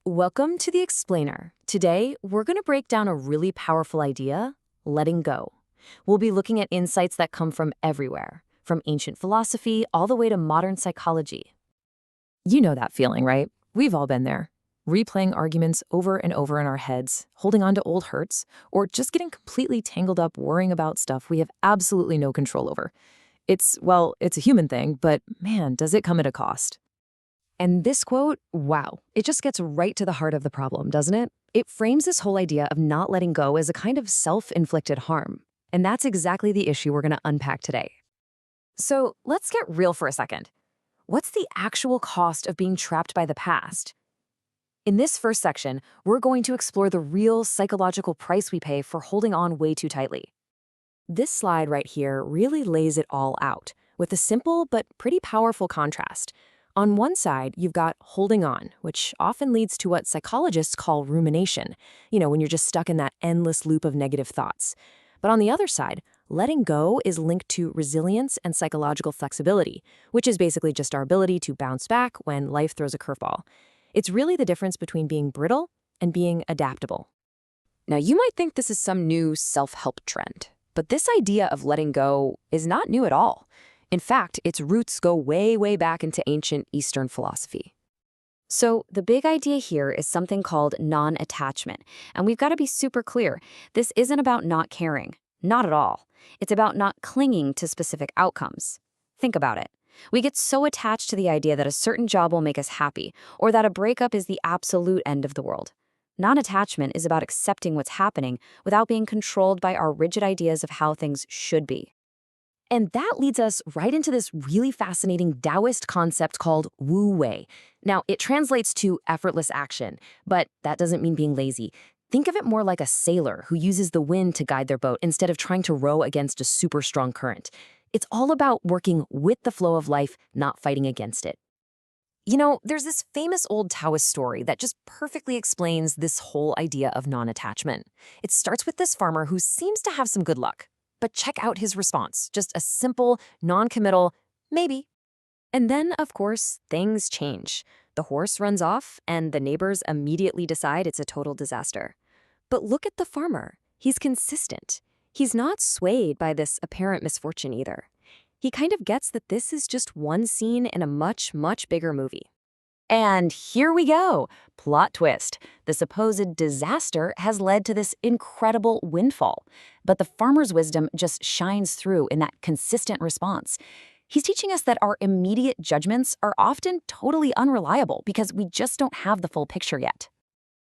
Welcome to the Explainer. Today, we're going to break down a really powerful idea, letting go. We'll be looking at insights that come from everywhere, from ancient philosophy all the way to modern psychology. You know that feeling, right? We've all been there. Replaying arguments over and over in our heads, holding on to old hurts, or just getting completely tangled up worrying about stuff we have absolutely no control over. It's a human thing, but man, does it come at a cost. And this quote, wow, it just gets right to the heart of the problem, doesn't it? It frames this whole idea of not letting go as a kind of self-inflicted harm. And that's exactly the issue we're going to unpack today. So let's get real for a second. What's the actual cost of being trapped by the past? In this first section, we're going to explore the real psychological price we pay for holding on way too tightly. This slide right here really lays it all out, with a simple but pretty powerful contrast. On one side, you've got holding on, which often leads to what psychologists call rumination, when you're just stuck in that endless loop of negative thoughts. But on the other side, letting go is linked to resilience and psychological flexibility, which is basically just our ability to bounce back when life throws a curveball. It's really the difference between being brittle and being adaptable. Now, you might think this is some new self-help trend, but this idea of letting go is not new at all. In fact, its roots go way, way back into ancient Eastern philosophy. So the big idea here is something called non-attachment. And we've got to be super clear. This isn't about not caring. Not at all. It's about not clinging to specific outcomes. Think about it. We get so attached to the idea that a certain job will make us happy, or that a breakup is the absolute end of the world. Non-attachment is about accepting what's happening without being controlled by our rigid ideas of how things should be. And that leads us right into this really fascinating Taoist concept called Wu Wei. Now, it translates to effortless action, but that doesn't mean being lazy. Think of it more like a sailor who uses the wind to guide their boat instead of trying to row against a super strong current. It's all about working with the flow of life, not fighting against it. There's this famous old Taoist story that just perfectly explains this whole idea of non-attachment. It starts with this farmer who seems to have some good luck. But check out his response, just a simple, non-committal, maybe. And then, of course, things change. The horse runs off, and the neighbors immediately decide it's a total disaster. But look at the farmer. He's consistent. He's not swayed by this apparent misfortune either. He kind of gets that this is just one scene in a much, much bigger movie. And here we go. Plot twist. The supposed disaster has led to this incredible windfall. But the farmer's wisdom just shines through in that consistent response. He's teaching us that our immediate judgments are often totally unreliable because we just don't have the full picture yet.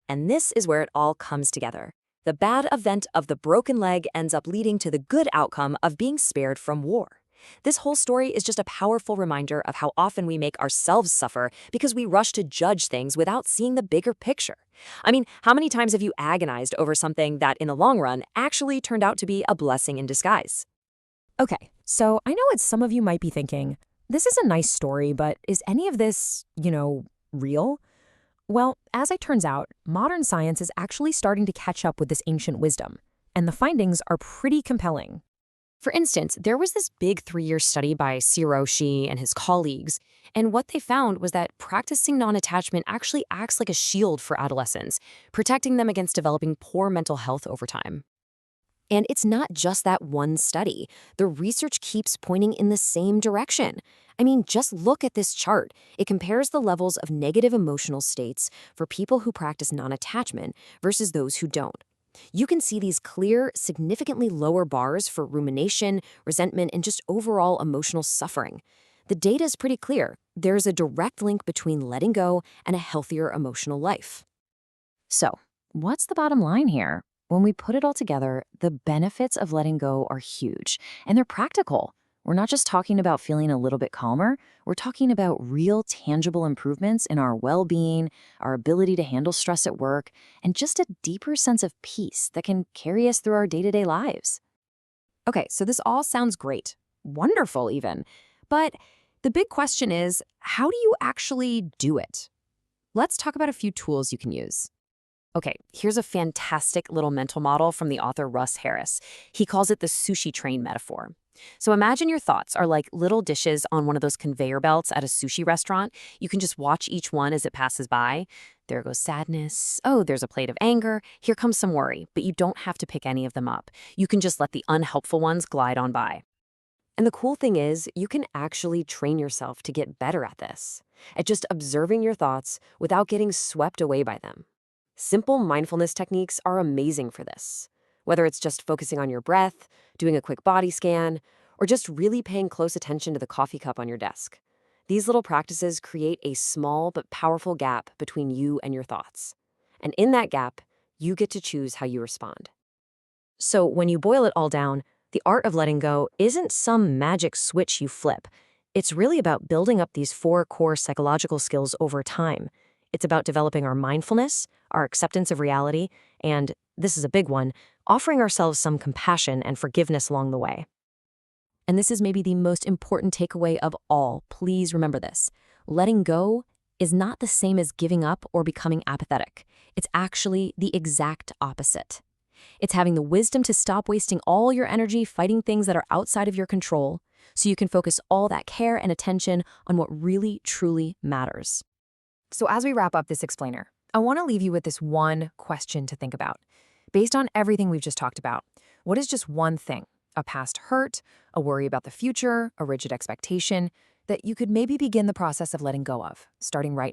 And this is where it all comes together. The bad event of the broken leg ends up leading to the good outcome of being spared from war. This whole story is just a powerful reminder of how often we make ourselves suffer because we rush to judge things without seeing the bigger picture. I mean, how many times have you agonized over something that, in the long run, actually turned out to be a blessing in disguise? Okay, so I know what some of you might be thinking. This is a nice story, but is any of this, real? Well, as it turns out, modern science is actually starting to catch up with this ancient wisdom, and the findings are pretty compelling. For instance, there was this big 3-year study by Shi and his colleagues, and what they found was that practicing non-attachment actually acts like a shield for adolescents, protecting them against developing poor mental health over time. And it's not just that one study. The research keeps pointing in the same direction. I mean, just look at this chart. It compares the levels of negative emotional states for people who practice non-attachment versus those who don't. You can see these clear, significantly lower bars for rumination, resentment, and just overall emotional suffering. The data is pretty clear. There's a direct link between letting go and a healthier emotional life. So, what's the bottom line here? When we put it all together, the benefits of letting go are huge, and they're practical. We're not just talking about feeling a little bit calmer. We're talking about real, tangible improvements in our well-being, our ability to handle stress at work, and just a deeper sense of peace that can carry us through our day-to-day lives. Okay, so this all sounds great. Wonderful, even. But the big question is, how do you actually do it? Let's talk about a few tools you can use. Okay, here's a fantastic little mental model from the author Russ Harris. He calls it the sushi train metaphor. So imagine your thoughts are like little dishes on one of those conveyor belts at a sushi restaurant. You can just watch each one as it passes by. there goes sadness. Oh, there's a plate of anger. Here comes some worry. But you don't have to pick any of them up. You can just let the unhelpful ones glide on by. And the cool thing is, you can actually train yourself to get better at this, at just observing your thoughts without getting swept away by them. Simple mindfulness techniques are amazing for this. Whether it's just focusing on your breath, doing a quick body scan, or just really paying close attention to the coffee cup on your desk. These little practices create a small but powerful gap between you and your thoughts. And in that gap, you get to choose how you respond. So when you boil it all down, the art of letting go isn't some magic switch you flip. It's really about building up these 4 core psychological skills over time. It's about developing our mindfulness, our acceptance of reality, and, this is a big one, offering ourselves some compassion and forgiveness along the way. And this is maybe the most important takeaway of all. Please remember this. Letting go is not the same as giving up or becoming apathetic. It's actually the exact opposite. It's having the wisdom to stop wasting all your energy fighting things that are outside of your control so you can focus all that care and attention on what really, truly matters. So as we wrap up this explainer, I want to leave you with this one question to think about. Based on everything we've just talked about, what is just one thing, a past hurt, a worry about the future, a rigid expectation, that you could maybe begin the process of letting go of, starting right now?